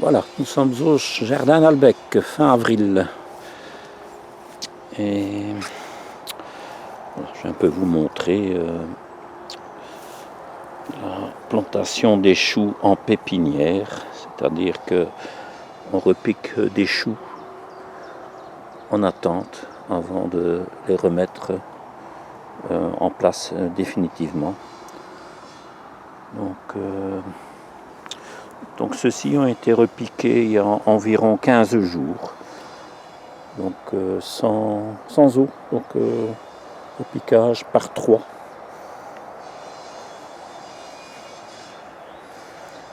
Voilà, nous sommes au jardin d'Albec, fin avril. Et voilà, je vais un peu vous montrer la plantation des choux en pépinière. C'est-à-dire que on repique des choux en attente avant de les remettre en place définitivement. Donc ceux-ci ont été repiqués il y a environ 15 jours. Donc sans eau, donc repiquage par 3.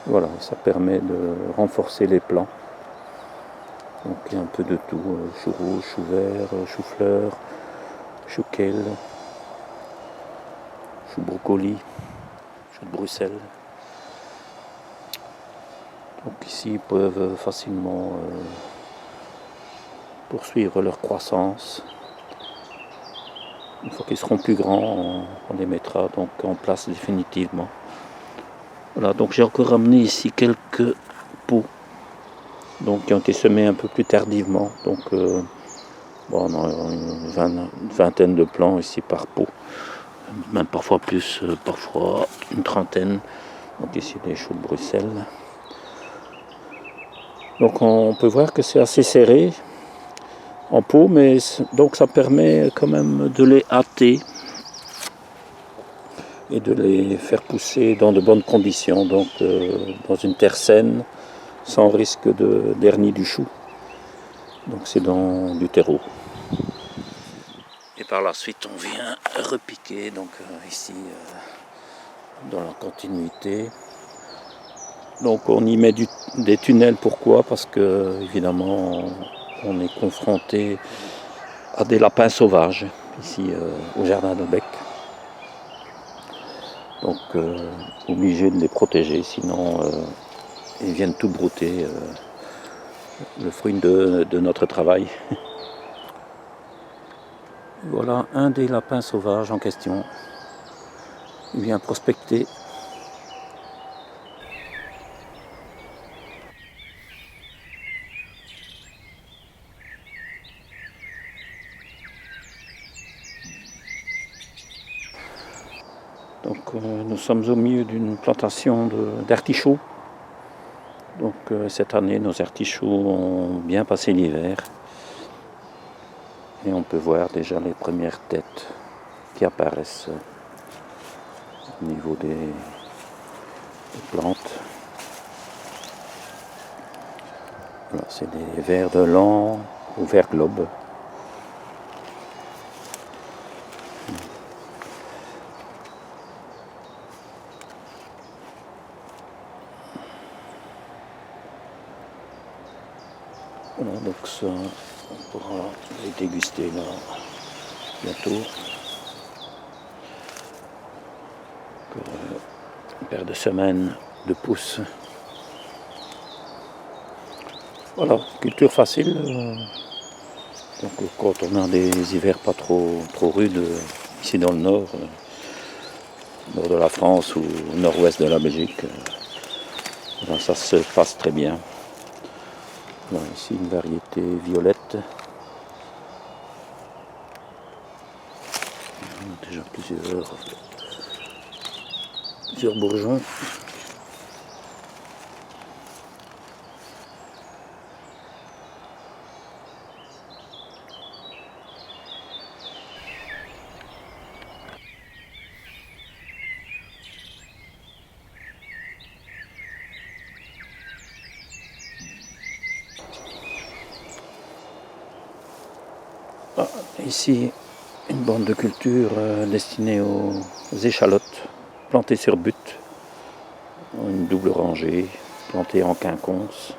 Voilà, ça permet de renforcer les plants. Donc il y a un peu de tout, chou rouge, chou vert, chou fleur, chou kale, chou brocoli, chou de Bruxelles. Donc ici ils peuvent facilement poursuivre leur croissance. Une fois qu'ils seront plus grands, on les mettra donc en place définitivement. Voilà, donc j'ai encore ramené ici quelques pots donc, qui ont été semés un peu plus tardivement. Donc on a une vingtaine de plants ici par pot, même parfois plus, parfois une trentaine. Donc ici les choux de Bruxelles. Donc on peut voir que c'est assez serré en pot, mais donc ça permet quand même de les hâter et de les faire pousser dans de bonnes conditions, donc dans une terre saine, sans risque de dernier du chou. Donc c'est dans du terreau. Et par la suite on vient repiquer, donc ici dans la continuité. Donc on y met des tunnels, pourquoi? Parce que évidemment on est confronté à des lapins sauvages ici au jardin d'Albec. Donc obligé de les protéger, sinon ils viennent tout brouter le fruit de notre travail. Voilà un des lapins sauvages en question. Il vient prospecter. Donc nous sommes au milieu d'une plantation d'artichauts. Donc cette année nos artichauts ont bien passé l'hiver. Et on peut voir déjà les premières têtes qui apparaissent au niveau des plantes. Voilà, c'est des vers de lin ou vers globe. Voilà, donc ça, on pourra les déguster là bientôt. Encore une paire de semaines de pousses. Voilà, culture facile. Donc quand on a des hivers pas trop rudes, ici dans le nord de la France ou nord-ouest de la Belgique, ça se passe très bien. Voilà, ici une variété violette. Déjà plusieurs bourgeons. Ah, ici une bande de culture destinée aux échalotes, plantées sur butte, une double rangée, plantée en quinconce.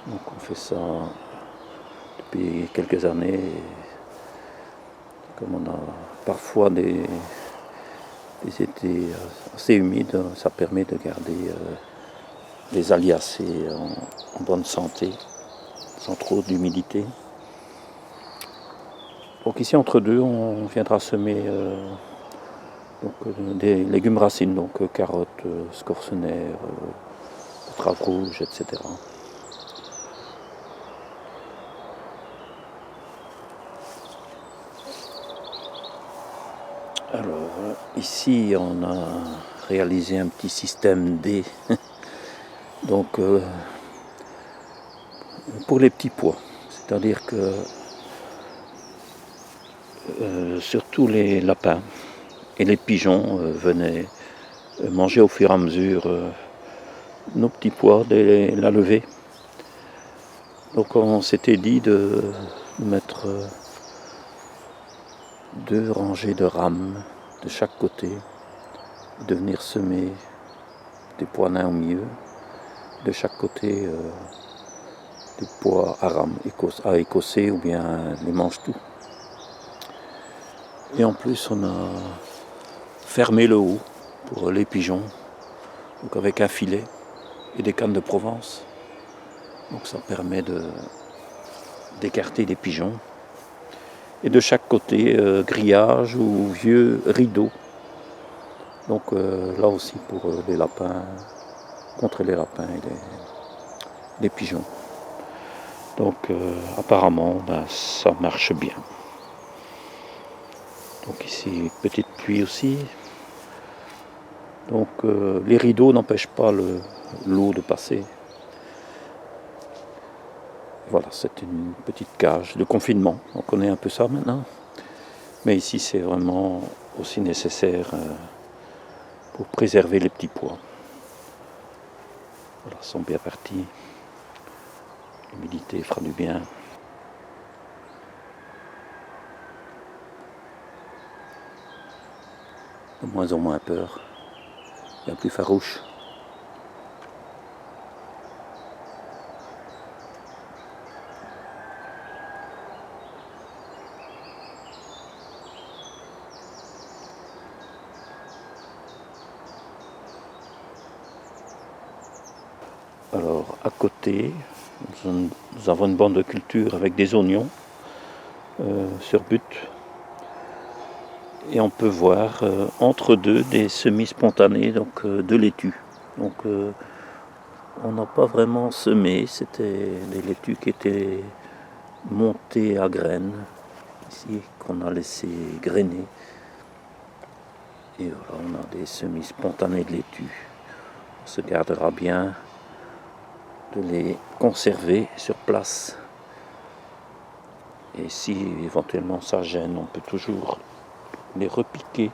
Donc on fait ça depuis quelques années. Comme on a parfois des étés assez humides, ça permet de garder les aliacées en bonne santé, sans trop d'humidité. Donc ici entre deux, on viendra semer des légumes racines, donc carottes, scorsonères, betteraves rouges, etc. Alors, ici, on a réalisé un petit système D. Donc, pour les petits pois. C'est-à-dire que surtout les lapins et les pigeons venaient manger au fur et à mesure nos petits pois dès la levée. Donc on s'était dit de mettre 2 rangées de rames de chaque côté, de venir semer des pois nains au milieu, de chaque côté des pois à rames à écosser ou bien les mange-tout. Et en plus on a fermé le haut pour les pigeons, donc avec un filet et des cannes de Provence. Donc ça permet d'écarter des pigeons. Et de chaque côté, grillage ou vieux rideaux. Donc là aussi pour les lapins, contre les lapins et les pigeons. Donc apparemment, ça marche bien. Donc ici, petite pluie aussi. Donc les rideaux n'empêchent pas l'eau de passer. Voilà, c'est une petite cage de confinement. On connaît un peu ça maintenant. Mais ici, c'est vraiment aussi nécessaire pour préserver les petits pois. Voilà, ils sont bien partis. L'humidité fera du bien. De moins en moins peur. Bien plus farouche. Alors, à côté, nous avons une bande de culture avec des oignons sur butte. Et on peut voir entre deux des semis spontanés, donc de laitue. Donc, on n'a pas vraiment semé, c'était des laitues qui étaient montées à graines, ici, qu'on a laissé grainer. Et voilà, on a des semis spontanés de laitue. On se gardera bien de les conserver sur place. Et si éventuellement ça gêne, on peut toujours les repiquer.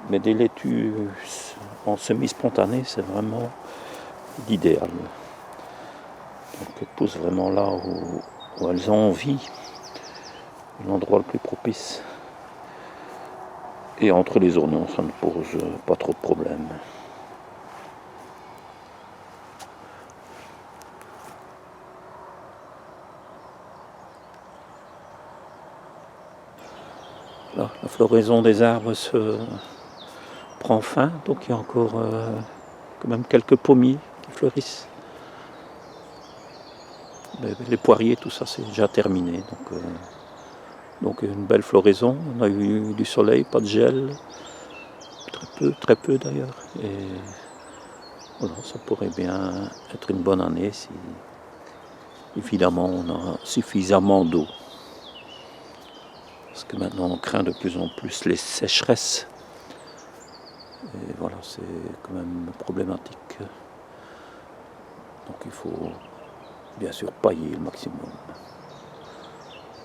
Mais des laitues en semi-spontané, c'est vraiment l'idéal. Donc elles poussent vraiment là où elles ont envie, l'endroit le plus propice. Et entre les oignons, ça ne pose pas trop de problèmes. Là, la floraison des arbres se prend fin, donc il y a encore quand même quelques pommiers qui fleurissent. Mais les poiriers, tout ça, c'est déjà terminé. Donc une belle floraison. On a eu du soleil, pas de gel, très peu d'ailleurs. Et voilà, ça pourrait bien être une bonne année si évidemment on a suffisamment d'eau. Parce que maintenant on craint de plus en plus les sécheresses. Et voilà, c'est quand même problématique. Donc il faut bien sûr pailler le maximum.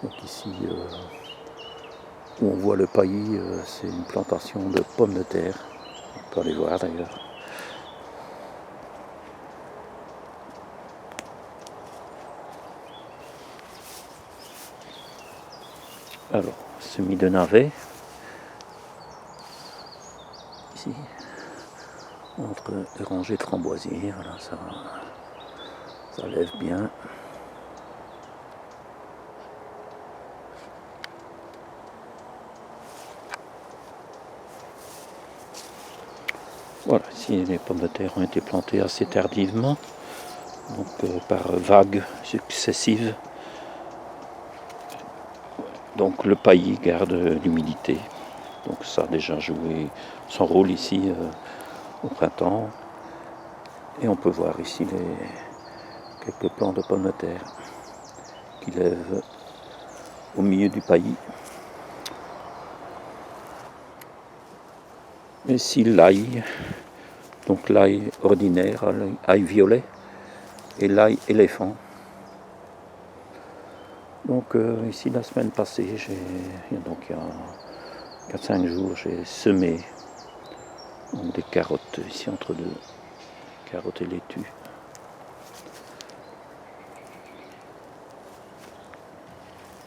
Donc ici, où on voit le paillis, c'est une plantation de pommes de terre. On peut aller voir d'ailleurs. Alors, semis de navets. Ici, entre des rangées de framboisiers, voilà, ça lève bien. Voilà, ici les pommes de terre ont été plantées assez tardivement, donc par vagues successives. Donc le paillis garde l'humidité. Donc ça a déjà joué son rôle ici au printemps. Et on peut voir ici quelques plants de pommes de terre qui lèvent au milieu du paillis. Ici l'ail, donc l'ail ordinaire, l'ail violet et l'ail éléphant. Donc ici la semaine passée, donc il y a 4-5 jours, j'ai semé donc, des carottes ici entre deux, carottes et laitue.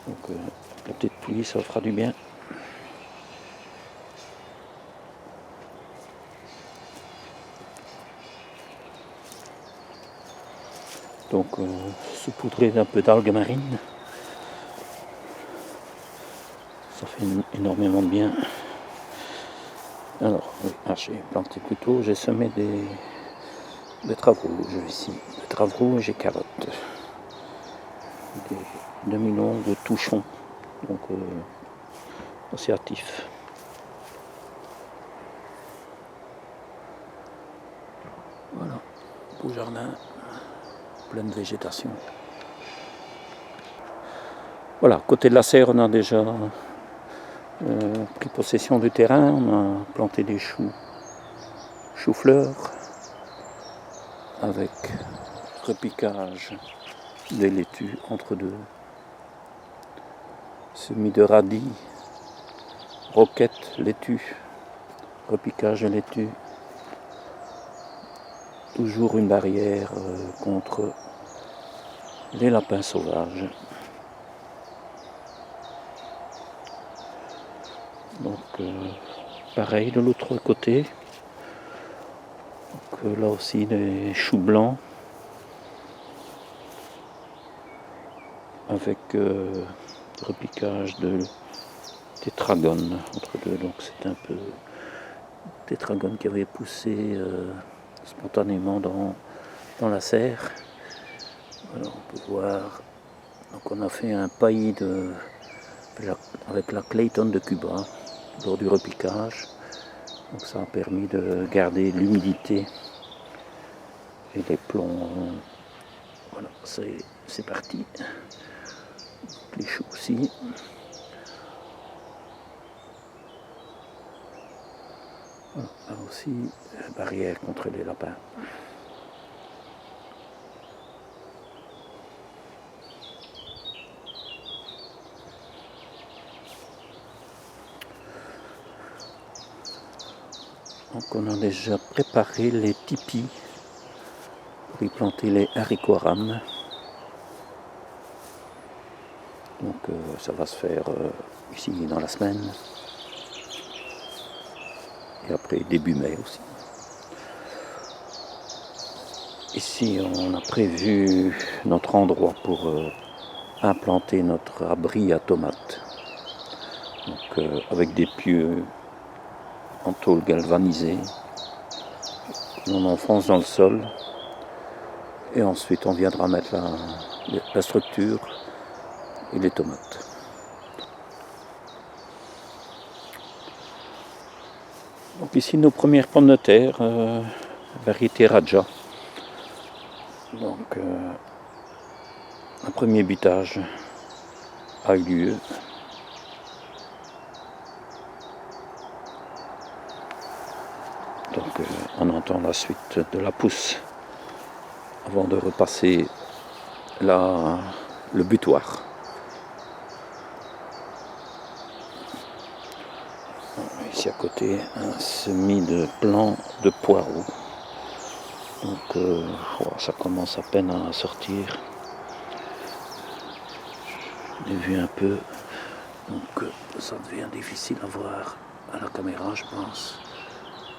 Donc la petite pluie, ça fera du bien. Donc saupoudrer d'un peu d'algues marines, ça fait énormément de bien. Alors, oui, j'ai planté plutôt, j'ai semé des betteraves rouges ici, betteraves rouges et carottes, des demi-longues touchons, donc assez actifs. Voilà, beau jardin, pleine de végétation. Voilà, côté de la serre, on a déjà pris possession du terrain, on a planté des choux-fleurs avec repiquage des laitues entre deux, semis de radis, roquettes, laitue, repiquage de laitue, toujours une barrière contre les lapins sauvages. Donc pareil de l'autre côté, donc, là aussi des choux blancs avec repiquage de tétragone entre deux, donc c'est un peu tétragone qui avait poussé spontanément dans la serre. Alors on peut voir, donc on a fait un paillis avec la Clayton de Cuba lors du repiquage, donc ça a permis de garder l'humidité et les plombs. Voilà, c'est parti. Les choux aussi. Voilà, là aussi, barrière contre les lapins. Donc on a déjà préparé les tipis pour y planter les haricots rames. Donc ça va se faire ici dans la semaine. Et après début mai aussi. Ici on a prévu notre endroit pour implanter notre abri à tomates. Donc avec des pieux en tôle galvanisée. On enfonce dans le sol. Et ensuite on viendra mettre la structure et les tomates. Donc ici nos premières pommes de terre, variété Raja. Donc un premier butage a eu lieu. Donc on entend la suite de la pousse avant de repasser le butoir. Ici à côté, un semis de plants de poireaux. Donc ça commence à peine à sortir. J'ai vu un peu, donc ça devient difficile à voir à la caméra, je pense.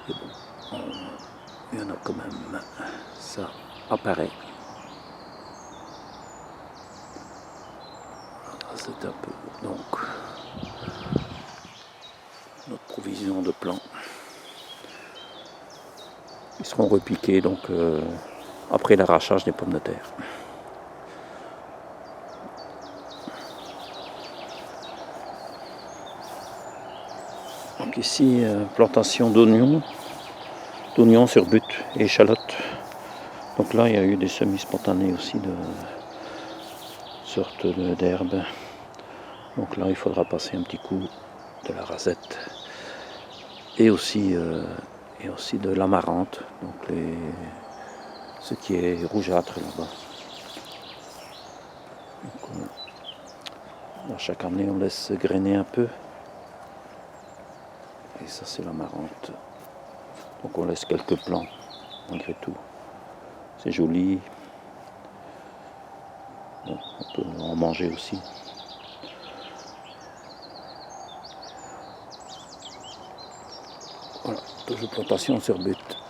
Et bon, il y en a quand même, ça apparaît. C'est un peu, donc, notre provision de plants. Ils seront repiqués donc après l'arrachage des pommes de terre. Donc ici, plantation d'oignons sur butte et échalotes. Donc là, il y a eu des semis spontanés aussi de sortes d'herbes. Donc là, il faudra passer un petit coup de la rasette et aussi de l'amarante, donc ce qui est rougeâtre là-bas. Chaque année on laisse grainer un peu, et ça c'est l'amarante, donc on laisse quelques plants malgré tout, c'est joli. Bon, on peut en manger aussi. Voilà, toujours plantation sur but.